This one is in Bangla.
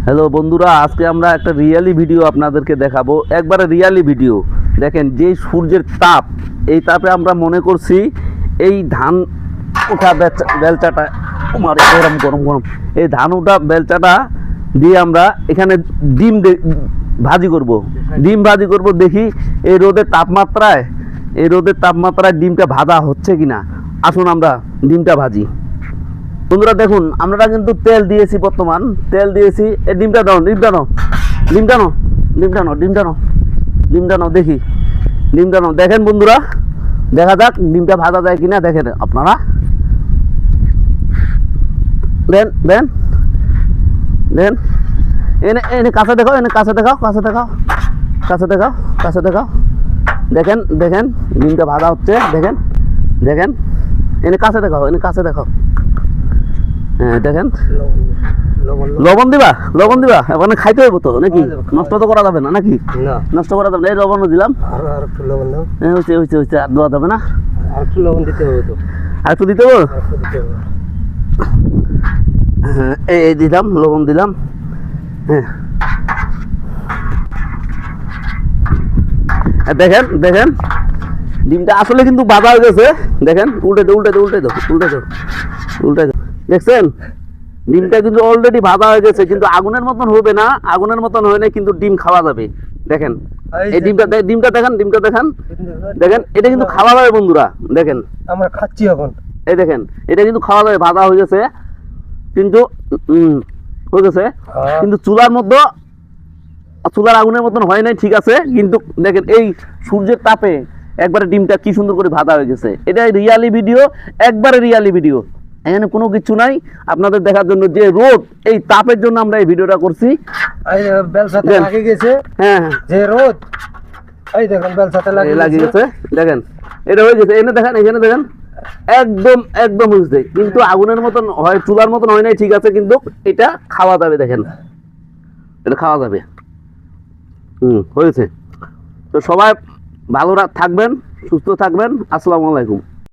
হ্যালো বন্ধুরা, আজকে আমরা একটা রিয়ালি ভিডিও আপনাদেরকে দেখাবো। একবারে রিয়ালি ভিডিও। দেখেন যে সূর্যের তাপ, এই তাপে আমরা মনে করছি এই ধান ওঠা বেলচাটা মারে গরম গরম গরম, এই ধান ওঠা বেলচাটা দিয়ে আমরা এখানে ডিম ভাজি করব। ডিম ভাজি করব, দেখি এই রোদের তাপমাত্রায় ডিমটা ভাজা হচ্ছে কিনা। আসুন আমরা ডিমটা ভাজি। বন্ধুরা দেখুন, আমরা কিন্তু তেল দিয়েছি, বর্তমান তেল দিয়েছি। এই ডিমটা দাও, ডিমটা নাও, দেখি ডিমটা নাও। দেখেন বন্ধুরা, দেখা যাক ডিমটা ভাজা যায় কিনা। দেখেন আপনারা, দেন দেন দেন, এনে এনে কাছে দেখাও, কাছে দেখাও। দেখেন দেখেন ডিমটা ভাজা হচ্ছে। দেখেন দেখেন, এনে কাছে দেখাও। হ্যাঁ দেখেন, লবণ দিবা মানে খাইতে হইব তো নাকি? নষ্ট তো করা যাবে না নাকি? নষ্ট করা যাবে না। এই লবণও দিলাম, হয়েছে। আর দেওয়া যাবে না, আর একটু দিতে হবে। হ্যাঁ এই দিলাম, লবণ দিলাম। হ্যাঁ দেখেন দেখেন, ডিমটা আসলে কিন্তু বাঁধা হয়ে গেছে। দেখেন, উল্টে দাও। দেখছেন, ডিমটা কিন্তু অলরেডি ভাজা হয়ে গেছে, কিন্তু আগুনের মতন হবে না। আগুনের মতন হয় না, কিন্তু ডিম খাওয়া যাবে। দেখেন এই ডিমটা দেখেন, দেখেন এটা কিন্তু খাওয়া যাবে বন্ধুরা। দেখেন আমরা খাচ্ছি এখন। এই দেখেন, এটা কিন্তু খাওয়া যাবে, ভাজা হয়ে গেছে। কিন্তু হয়ে গেছে, কিন্তু চুলার আগুনের মতন হয় নাই, ঠিক আছে। কিন্তু দেখেন এই সূর্যের তাপে একবারে ডিমটা কি সুন্দর করে ভাজা হয়ে গেছে। এটা রিয়ালি ভিডিও, একবারে রিয়ালি ভিডিও। এখানে কোনো কিছু নাই, আপনাদের দেখার জন্য। যে রোদ, এই তাপের জন্য আমরা এই ভিডিওটা করছি। হ্যাঁ যে রোদ, এই দেখেন বেলসাতে লাগিয়ে গেছে। দেখেন এটা হয়ে গেছে। এখানে দেখেন একদম হয়েছে, কিন্তু আগুনের মতন হয়, চুলার মতন হয় নাই, ঠিক আছে। কিন্তু এটা খাওয়া যাবে। দেখেন এটা খাওয়া যাবে। হয়েছে। তো সবাই ভালো থাকবেন, সুস্থ থাকবেন। আসসালামু আলাইকুম।